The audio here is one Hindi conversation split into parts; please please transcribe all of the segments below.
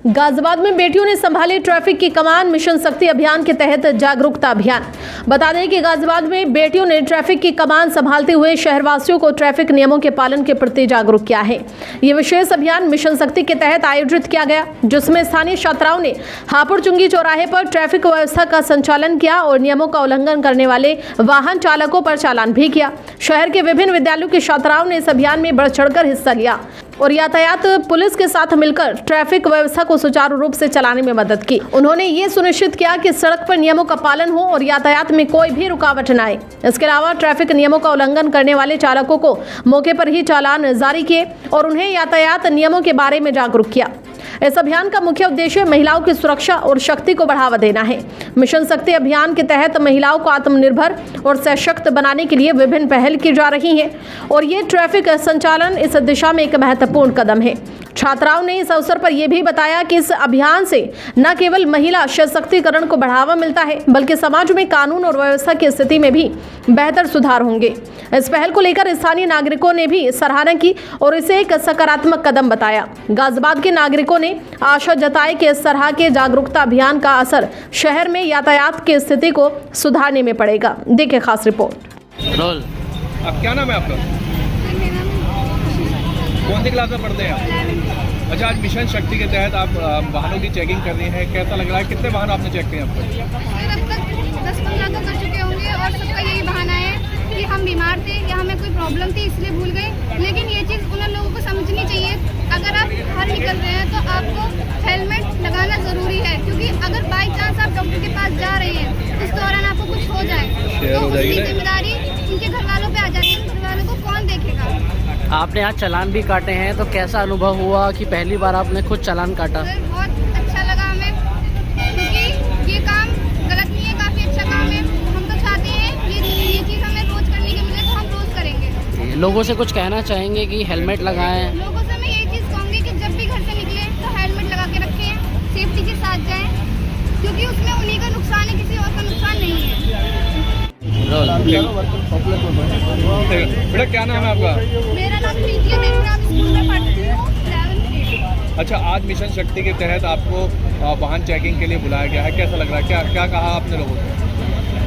गाजियाबाद में बेटियों ने संभाली ट्रैफिक की कमान। मिशन शक्ति अभियान के तहत जागरूकता अभियान। बता दें कि गाजियाबाद में बेटियों ने ट्रैफिक की कमान संभालते हुए शहरवासियों को ट्रैफिक नियमों के पालन के प्रति जागरूक किया है। ये विशेष अभियान मिशन शक्ति के तहत आयोजित किया गया, जिसमें स्थानीय छात्राओं ने हापुड़ चुंगी चौराहे पर ट्रैफिक व्यवस्था का संचालन किया और नियमों का उल्लंघन करने वाले वाहन चालकों पर चालान भी किया। शहर के विभिन्न विद्यालयों की छात्राओं ने इस अभियान में बढ़ चढ़कर हिस्सा लिया और यातायात पुलिस के साथ मिलकर ट्रैफिक व्यवस्था को सुचारू रूप से चलाने में मदद की। उन्होंने ये सुनिश्चित किया कि सड़क पर नियमों का पालन हो और यातायात में कोई भी रुकावट न आए। इसके अलावा ट्रैफिक नियमों का उल्लंघन करने वाले चालकों को मौके पर ही चालान जारी किए और उन्हें यातायात नियमों के बारे में जागरूक किया। इस अभियान का मुख्य उद्देश्य महिलाओं की सुरक्षा और शक्ति को बढ़ावा देना है। मिशन शक्ति अभियान के तहत महिलाओं को आत्मनिर्भर और सशक्त बनाने के लिए विभिन्न पहल की जा रही हैं और ये ट्रैफिक संचालन इस दिशा में एक महत्वपूर्ण कदम है। छात्राओं ने इस अवसर पर यह भी बताया कि इस अभियान से न केवल महिला सशक्तिकरण को बढ़ावा मिलता है, बल्कि समाज में कानून और व्यवस्था की स्थिति में भी बेहतर सुधार होंगे। इस पहल को लेकर स्थानीय नागरिकों ने भी सराहना की और इसे एक सकारात्मक कदम बताया। गाजियाबाद के नागरिकों ने आशा जताई कि इस तरह के जागरूकता अभियान का असर शहर में यातायात की स्थिति को सुधारने में पड़ेगा। देखिए खास रिपोर्ट। रोल। अब क्या नाम है आपका? कौन सी क्लास में पढ़ते हैं आप? अच्छा, आज मिशन शक्ति के तहत आप वाहनों की चेकिंग कर रही हैं, कैसा लग रहा है? कितने वाहन आपने चेक किए अब तक? अब तक 10-15 तो कर चुके होंगे और सबका यही बहाना है कि हम बीमार थे या हमें कोई प्रॉब्लम थी इसलिए भूल गए। लेकिन ये चीज़ उन लोगों को समझनी चाहिए, अगर आप बाहर निकल रहे हैं तो आपको हेलमेट लगाना ज़रूरी है, क्योंकि अगर बाई चांस आप डॉक्टर के पास जा रहे हैं, इस दौरान आपको कुछ हो जाए तो उसकी जिम्मेदारी उनके घर वालों पर आ जाती है। घर वालों को कौन देखेगा? आपने आज चालान भी काटे हैं, तो कैसा अनुभव हुआ कि पहली बार आपने खुद चालान काटा? सर बहुत अच्छा लगा हमें, क्योंकि ये काम गलत नहीं है, काफ़ी अच्छा काम है। हम तो चाहते हैं ये चीज़ हमें रोज़ करने के मिले तो हम रोज़ करेंगे। लोगों से कुछ कहना चाहेंगे कि हेलमेट लगाएं? लोगों से मैं यही चीज़ कहूँगी कि जब भी घर से निकले तो हेलमेट लगा के रखें, सेफ्टी के साथ जाएँ, क्योंकि उसमें उन्हीं का नुकसान है, किसी और का नुकसान नहीं है। बेटा क्या नाम है आपका? मेरा नाम प्रीति है, मैं स्कूल में पढ़ती हूँ 11th। अच्छा, आज मिशन शक्ति के तहत आपको वाहन चेकिंग के लिए बुलाया गया है, कैसा लग रहा है? क्या क्या कहा आपने लोगों से?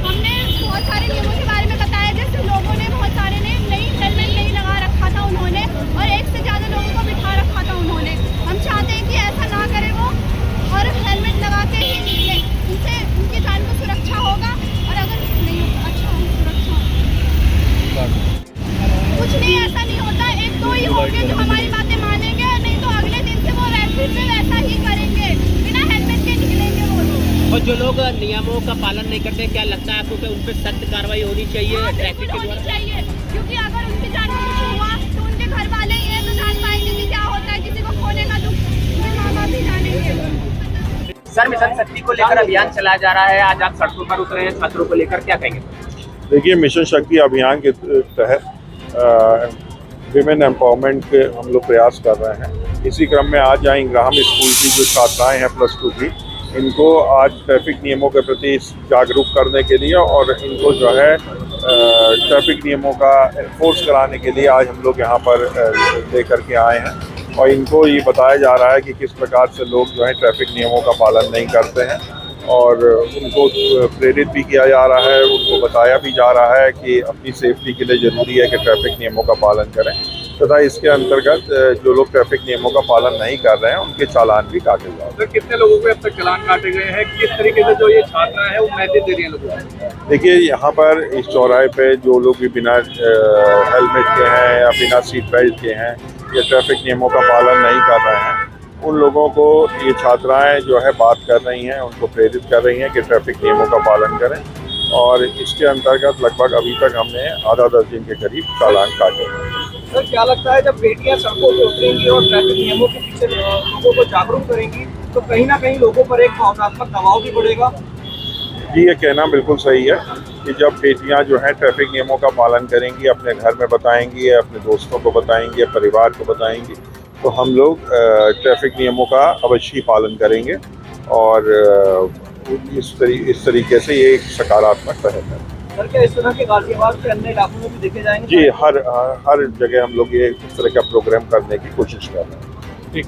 हमने बहुत सारे नियमों के बारे में बताया, जैसे लोगों ने बहुत सारे ने हेलमेट नहीं लगा रखा था उन्होंने, और एक से ज़्यादा लोगों को बिठा रखा था उन्होंने। हम चाहते हैं कि ऐसा ना करें वो, और हेलमेट लगा के ही निकले, उनसे उनकी जान को सुरक्षा होगा। और अगर नहीं अच्छा सुरक्षा कुछ नहीं, ऐसा नहीं होता, एक दो ही होंगे जो हमारी बातें मानेंगे, नहीं तो अगले दिन से वो वैसा ही करेंगे, बिना हेलमेट के निकलेंगे वो लोग। और जो लोग नियमों का पालन नहीं करते, क्या लगता है आपको कि उन पर सख्त कार्रवाई होनी चाहिए ट्रैफिक के द्वारा? चाहिए, क्योंकि अगर उनकी जान को कुछ हुआ तो उनके घर वाले ये तो जान पाएंगे कि क्या होता है, किसी को खोने का दुख उनके माँ बाप ही जानेंगे। सर, मिशन शक्ति को लेकर अभियान चलाया जा रहा है, आज आप सड़कों पर उतरे हैं, छात्रों को लेकर क्या कहेंगे? देखिए, मिशन शक्ति अभियान के तहत विमेन एम्पावरमेंट के हम लोग प्रयास कर रहे हैं। इसी क्रम में आज यहाँ इंग्राहम स्कूल की जो छात्राएं हैं +2 की, इनको आज ट्रैफिक नियमों के प्रति जागरूक करने के लिए और इनको जो है ट्रैफिक नियमों का एनफोर्स कराने के लिए आज हम लोग यहाँ पर लेकर के आए हैं। और इनको ये बताया जा रहा है कि किस प्रकार से लोग जो है ट्रैफिक नियमों का पालन नहीं करते हैं, और उनको प्रेरित भी किया जा रहा है, उनको बताया भी जा रहा है कि अपनी सेफ्टी के लिए ज़रूरी है कि ट्रैफिक नियमों का पालन करें, तथा इसके अंतर्गत जो लोग ट्रैफिक नियमों का पालन नहीं कर रहे हैं उनके चालान भी काटे जा रहे हैं। तो कितने लोगों को अब तक चालान काटे गए हैं? किस तरीके से जो ये छात्रा है वो मैसेज दे रही हैं लोगों को? देखिए, यहाँ पर इस चौराहे पे जो लोग भी बिना हेलमेट के हैं या बिना सीट बेल्ट के हैं या ट्रैफिक नियमों का पालन नहीं कर रहे हैं, उन लोगों को ये छात्राएं जो है बात कर रही हैं, उनको प्रेरित कर रही हैं कि ट्रैफिक नियमों का पालन करें। और इसके अंतर्गत लगभग अभी तक हमने आधा दर्जन के करीब चालान काटे हैं। सर, क्या लगता है जब बेटियां सड़कों पर उतरेंगी और ट्रैफिक नियमों के पीछे लोगों को जागरूक करेंगी तो कहीं ना कहीं लोगों पर एक भावनात्मक दबाव भी बढ़ेगा? जी, ये कहना बिल्कुल सही है कि जब बेटियां जो हैं ट्रैफिक नियमों का पालन करेंगी, अपने घर में बताएंगी, अपने दोस्तों को बताएंगी, परिवार को बताएंगी, तो हम लोग ट्रैफिक नियमों का अवश्य पालन करेंगे। और इस तरीके से ये एक सकारात्मक पहल है। सर, क्या इस तरह के गाजियाबाद के अन्य इलाकों में भी देखे जाएंगे? जी, हर जगह हम लोग ये इस तरह का प्रोग्राम करने की कोशिश कर रहे हैं। ठीक।